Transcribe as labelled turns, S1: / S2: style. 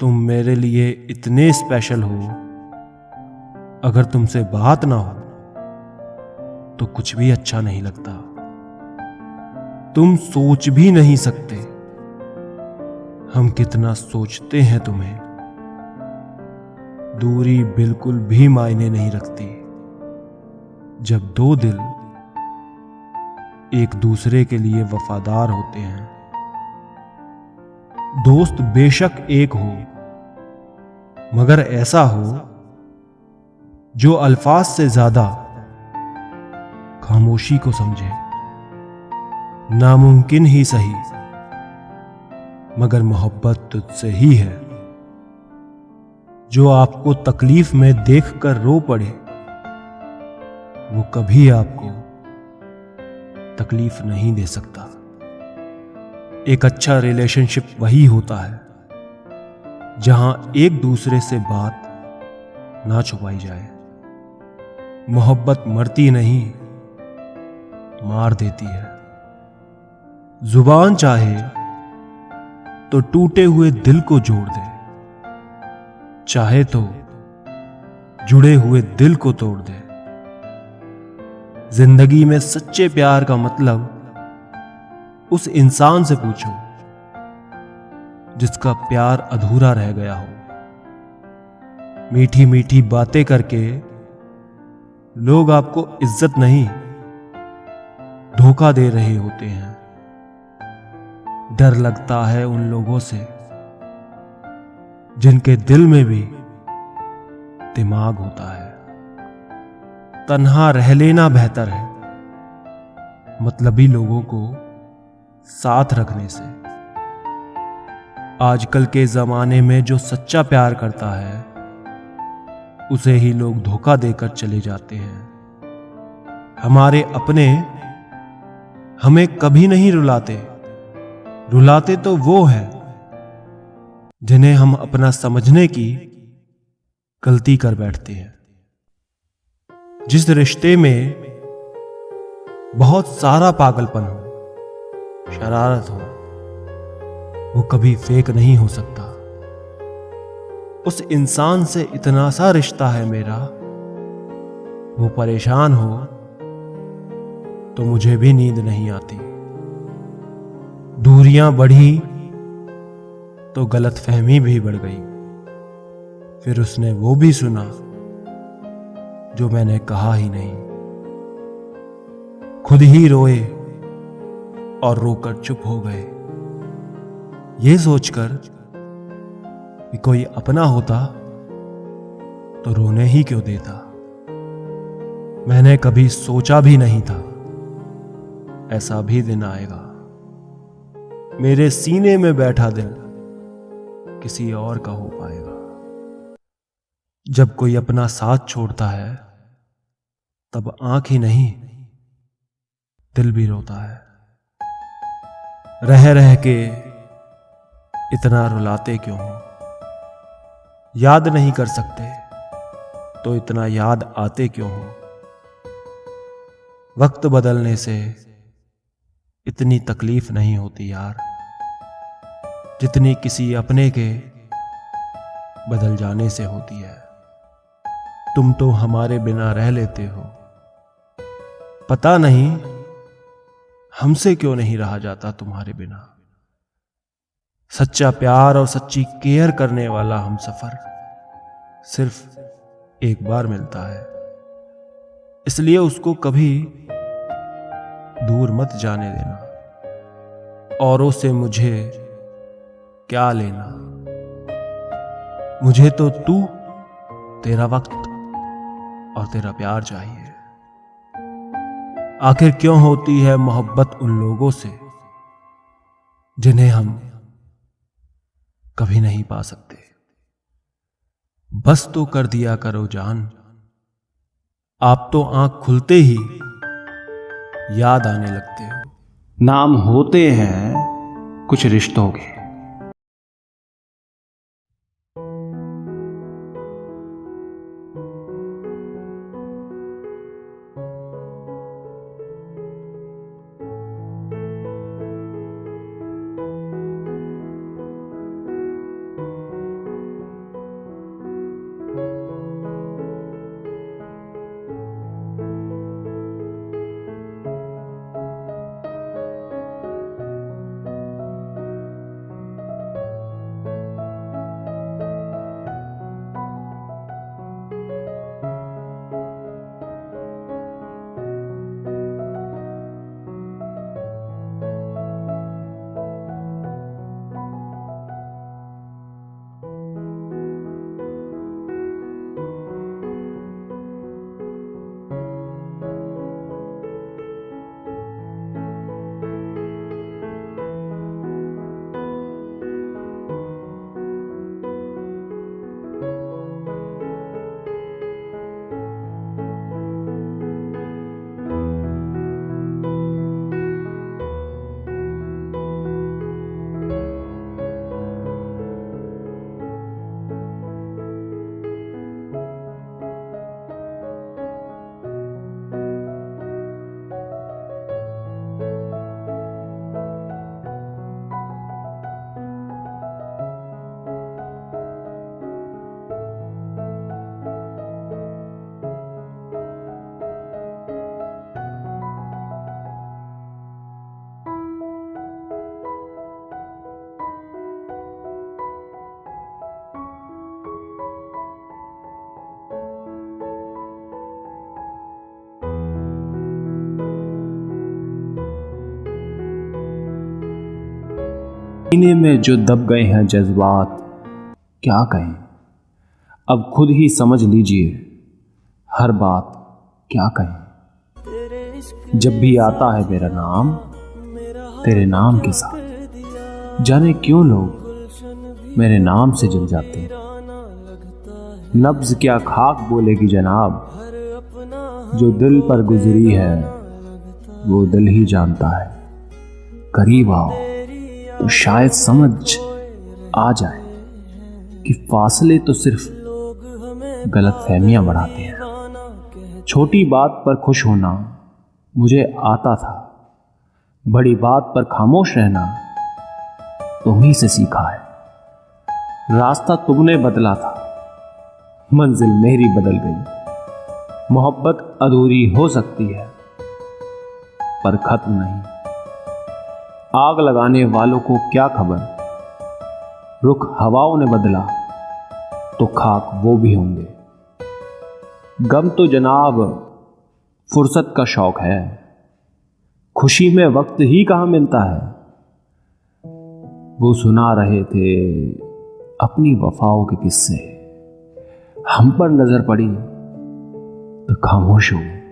S1: तुम मेरे लिए इतने स्पेशल हो, अगर तुमसे बात ना हो तो कुछ भी अच्छा नहीं लगता। तुम सोच भी नहीं सकते हम कितना सोचते हैं तुम्हें। दूरी बिल्कुल भी मायने नहीं रखती जब दो दिल एक दूसरे के लिए वफादार होते हैं। दोस्त बेशक एक हो, मगर ऐसा हो जो अल्फाज से ज्यादा खामोशी को समझे। नामुमकिन ही सही, मगर मोहब्बत तुझसे ही है। जो आपको तकलीफ में देखकर रो पड़े, वो कभी आपको तकलीफ नहीं दे सकता। एक अच्छा रिलेशनशिप वही होता है जहां एक दूसरे से बात ना छुपाई जाए। मोहब्बत मरती नहीं, मार देती है। जुबान चाहे तो टूटे हुए दिल को जोड़ दे, चाहे तो जुड़े हुए दिल को तोड़ दे। जिंदगी में सच्चे प्यार का मतलब उस इंसान से पूछो जिसका प्यार अधूरा रह गया हो। मीठी मीठी बातें करके लोग आपको इज्जत नहीं, धोखा दे रहे होते हैं। डर लगता है उन लोगों से जिनके दिल में भी दिमाग होता है। तन्हा रह लेना बेहतर है मतलबी लोगों को साथ रखने से। आजकल के जमाने में जो सच्चा प्यार करता है उसे ही लोग धोखा देकर चले जाते हैं। हमारे अपने हमें कभी नहीं रुलाते, रुलाते तो वो है जिन्हें हम अपना समझने की गलती कर बैठते हैं। जिस रिश्ते में बहुत सारा पागलपन हो, शरारत हो, वो कभी फेक नहीं हो सकता। उस इंसान से इतना सा रिश्ता है मेरा, वो परेशान हो तो मुझे भी नींद नहीं आती। दूरियां बढ़ी तो गलतफहमी भी बढ़ गई। फिर उसने वो भी सुना जो मैंने कहा ही नहीं। खुद ही रोए और रोकर चुप हो गए, ये सोचकर कि कोई अपना होता तो रोने ही क्यों देता। मैंने कभी सोचा भी नहीं था ऐसा भी दिन आएगा। मेरे सीने में बैठा दिल किसी और का हो पाएगा। जब कोई अपना साथ छोड़ता है तब आंख ही नहीं दिल भी रोता है। रह रह के इतना रुलाते क्यों हो? याद नहीं कर सकते तो इतना याद आते क्यों हो? वक्त बदलने से इतनी तकलीफ नहीं होती यार, जितनी किसी अपने के बदल जाने से होती है। तुम तो हमारे बिना रह लेते हो, पता नहीं हमसे क्यों नहीं रहा जाता तुम्हारे बिना। सच्चा प्यार और सच्ची केयर करने वाला हम सफर सिर्फ एक बार मिलता है, इसलिए उसको कभी दूर मत जाने देना। औरों से मुझे क्या लेना, मुझे तो तू, तेरा वक्त और तेरा प्यार चाहिए। आखिर क्यों होती है मोहब्बत उन लोगों से जिन्हें हम कभी नहीं पा सकते। बस तो कर दिया करो जान, आप तो आंख खुलते ही याद आने लगते हो।
S2: नाम होते हैं कुछ रिश्तों के। सीने में जो दब गए हैं जज्बात, क्या कहें, अब खुद ही समझ लीजिए हर बात, क्या कहें। जब भी आता है मेरा नाम तेरे नाम के साथ, जाने क्यों लोग मेरे नाम से जल जाते हैं। नब्ज क्या खाक बोलेगी जनाब, जो दिल पर गुजरी है वो दिल ही जानता है। करीब आओ तो शायद समझ आ जाए कि फासले तो सिर्फ गलतफहमियां बढ़ाते हैं। छोटी बात पर खुश होना मुझे आता था, बड़ी बात पर खामोश रहना तुम्ही से सीखा है। रास्ता तुमने बदला था, मंजिल मेरी बदल गई। मोहब्बत अधूरी हो सकती है पर खत्म नहीं। आग लगाने वालों को क्या खबर, रुख हवाओं ने बदला तो खाक वो भी होंगे। गम तो जनाब फुर्सत का शौक है, खुशी में वक्त ही कहां मिलता है। वो सुना रहे थे अपनी वफाओं के किस्से, हम पर नजर पड़ी तो खामोश हो गए।